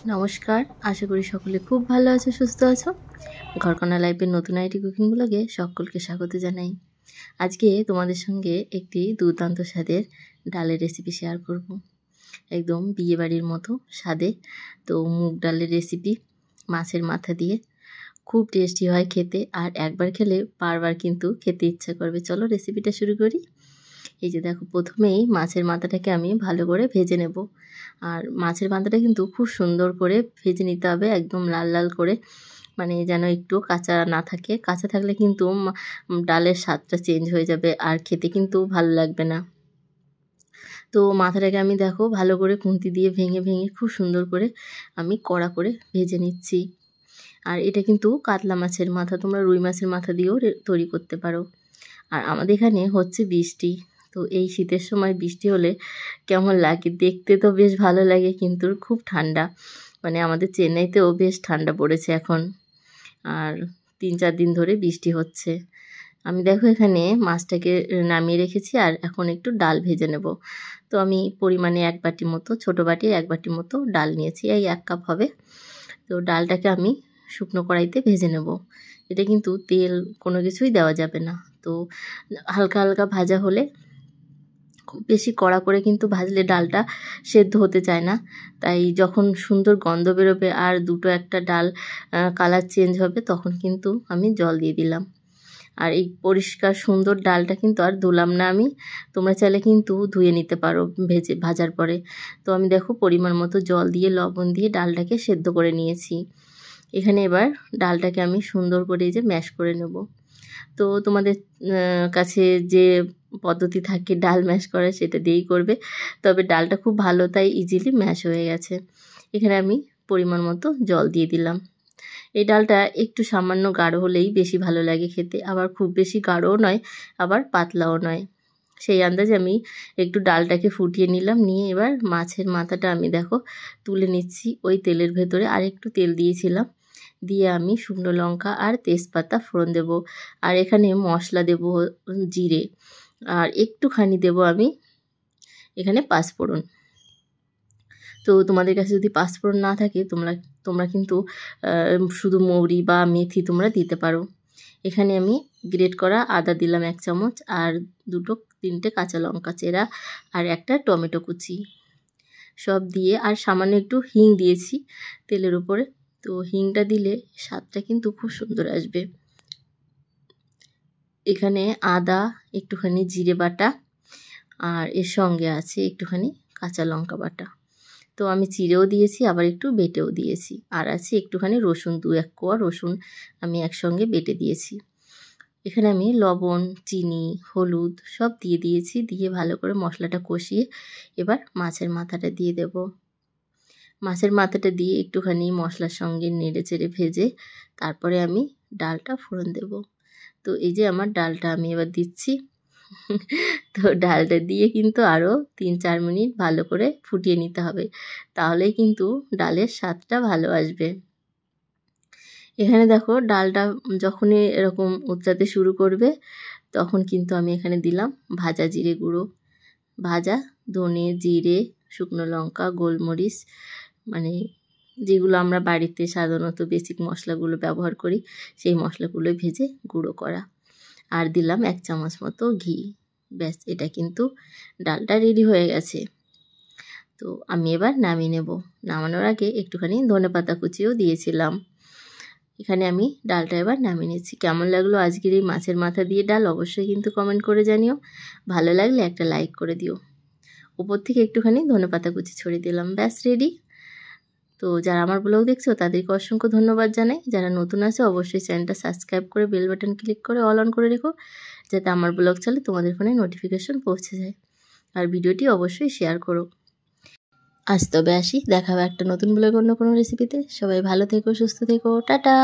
নমস্কার, আশা করি সকলে খুব ভালো আছো, সুস্থ আছো। ঘরকন্যা লাইফের নতুন আইটি কুকিং ব্লগে সকলকে স্বাগত জানাই। আজকে তোমাদের সঙ্গে একটি দুর্দান্ত স্বাদের ডালের রেসিপি শেয়ার করব। একদম বিয়েবাড়ির মতো স্বাদে। তো মুগ ডালের রেসিপি মাছের মাথা দিয়ে খুব টেস্টি হয় খেতে, আর একবার খেলে বারবার কিন্তু খেতে ইচ্ছা করবে। চলো রেসিপিটা শুরু করি। এই যে দেখো, প্রথমেই মাছের মাথাটাকে আমি ভালো করে ভেজে নেব। আর মাছের মাথাটা কিন্তু খুব সুন্দর করে ভেজে নিতে হবে, একদম লাল লাল করে, মানে যেন একটু কাঁচা না থাকে। কাঁচা থাকলে কিন্তু ডালের স্বাদটা চেঞ্জ হয়ে যাবে আর খেতে কিন্তু ভালো লাগবে না। তো মাথাটাকে আমি দেখো ভালো করে খুন্তি দিয়ে ভেঙে ভেঙে খুব সুন্দর করে আমি কড়া করে ভেজে নিচ্ছি। আর এটা কিন্তু কাতলা মাছের মাথা, তোমরা রুই মাছের মাথা দিয়েও তৈরি করতে পারো। আর আমাদের এখানে হচ্ছে বৃষ্টি, তো এই শীতের সময় বৃষ্টি হলে কেমন লাগে দেখতে, তো বেশ ভালো লাগে, কিন্তু খুব ঠান্ডা, মানে আমাদের চেন্নাইতেও বেশ ঠান্ডা পড়েছে এখন, আর 3-4 দিন ধরে বৃষ্টি হচ্ছে। আমি দেখো এখানে মাছটাকে নামিয়ে রেখেছি, আর এখন একটু ডাল ভেজে নেব। তো আমি পরিমাণে 1 বাটি মতো, ছোটো বাটির 1 বাটি মতো ডাল নিয়েছি, এই 1 কাপ হবে। তো ডালটাকে আমি শুকনো কড়াইতে ভেজে নেব। এটা কিন্তু তেল কোনো কিছুই দেওয়া যাবে না। তো হালকা হালকা ভাজা হলে, খুব বেশি কড়া করে কিন্তু ভাজলে ডালটা সেদ্ধ হতে চায় না। তাই যখন সুন্দর গন্ধ বেরোবে আর একটা ডাল কালার চেঞ্জ হবে, তখন কিন্তু আমি জল দিয়ে দিলাম। আর এই পরিষ্কার সুন্দর ডালটা কিন্তু আর ধুলাম না আমি, তোমরা চাইলে কিন্তু ধুয়ে নিতে পারো ভাজার পরে। তো আমি দেখো পরিমাণ মতো জল দিয়ে লবণ দিয়ে ডালটাকে সেদ্ধ করে নিয়েছি। এখানে এবার ডালটাকে আমি সুন্দর করে যে ম্যাশ করে নেব। তো তোমাদের কাছে যে পদ্ধতি থাকে ডাল ম্যাশ করা, সেটা দিয়েই করবে, তবে ডালটা খুব ভালো, তাই ইজিলি ম্যাশ হয়ে গেছে। এখানে আমি পরিমাণ মতো জল দিয়ে দিলাম। এই ডালটা একটু সামান্য গাঢ় হলেই বেশি ভালো লাগে খেতে, আবার খুব বেশি গাঢ়ও নয়, আবার পাতলাও নয়। সেই আন্দাজে আমি একটু ডালটাকে ফুটিয়ে নিলাম, নিয়ে এবার মাছের মাথাটা আমি দেখো তুলে নিচ্ছি। ওই তেলের ভেতরে আর একটু তেল দিয়েছিলাম, দিয়ে আমি শুকনো লঙ্কা আর তেজপাতা ফোড়ন দেব। আর এখানে মশলা দেব জিরে, আর একটুখানি দেব আমি এখানে পাঁচফোড়ন। তো তোমাদের কাছে যদি পাঁচফোড়ন না থাকে, তোমরা কিন্তু শুধু মৌরি বা মেথি তোমরা দিতে পারো। এখানে আমি গ্রেট করা আদা দিলাম 1 চামচ, আর 2-3টে কাঁচা লঙ্কা চেরা, আর একটা টমেটো কুচি, সব দিয়ে, আর সামান্য একটু হিং দিয়েছি তেলের উপরে। তো হিংটা দিলে স্বাদটা কিন্তু খুব সুন্দর আসবে। এখানে আদা, একটুখানি জিরে বাটা, আর এর সঙ্গে আছে একটুখানি কাঁচা লঙ্কা বাটা। তো আমি চিড়েও দিয়েছি, আবার একটু বেটেও দিয়েছি, আর আছে একটুখানি রসুন, 2-1 কোয়া রসুন আমি একসঙ্গে বেটে দিয়েছি। এখানে আমি লবণ, চিনি, হলুদ সব দিয়ে দিয়েছি, দিয়ে ভালো করে মশলাটা কষিয়ে এবার মাছের মাথাটা দিয়ে দেব। মাছের মাথাটা দিয়ে একটুখানি মশলার সঙ্গে নেড়ে চেড়ে ভেজে তারপরে আমি ডালটা ফোড়ন দেব। তো এই যে আমার ডালটা আমি এবার দিচ্ছি। তো ডালটা দিয়ে কিন্তু আরও 3-4 মিনিট ভালো করে ফুটিয়ে নিতে হবে, তাহলেই কিন্তু ডালের স্বাদটা ভালো আসবে। এখানে দেখো ডালটা যখনই এরকম উতরাতে শুরু করবে, তখন কিন্তু আমি এখানে দিলাম ভাজা জিরে গুঁড়ো, ভাজা ধনে, জিরে, শুকনো লঙ্কা, গোলমরিচ, মানে যেগুলো আমরা বাড়িতে সাধারণত বেসিক মশলাগুলো ব্যবহার করি, সেই মশলাগুলো ভেজে গুঁড়ো করা, আর দিলাম 1 চামচ মতো ঘি। ব্যাস, এটা কিন্তু ডালটা রেডি হয়ে গেছে। তো আমি এবার নামিয়ে নেব। নামানোর আগে একটুখানি ধনেপাতা কুচিও দিয়েছিলাম। এখানে আমি ডালটা এবার নামিয়ে নিচ্ছি। কেমন লাগলো আজকের এই মাছের মাথা দিয়ে ডাল, অবশ্যই কিন্তু কমেন্ট করে জানিও। ভালো লাগলে একটা লাইক করে দিও। উপর থেকে একটুখানি ধনেপাতা কুচি ছড়িয়ে দিলাম, ব্যাস রেডি। তো যারা আমার ব্লগ দেখছো তাদেরকে অসংখ্য ধন্যবাদ জানাই। যারা নতুন আছে অবশ্যই চ্যানেলটা সাবস্ক্রাইব করে বেল বাটন ক্লিক করে অল অন করে রেখো, যাতে আমার ব্লগ চালে তোমাদের ফোনে নোটিফিকেশন পৌঁছে যায়। আর ভিডিওটি অবশ্যই শেয়ার করো। আজ তবে আসি, দেখা হবে একটা নতুন ব্লগ অন্য কোনো রেসিপিতে। সবাই ভালো থেকো, সুস্থ থেকো, টাটা।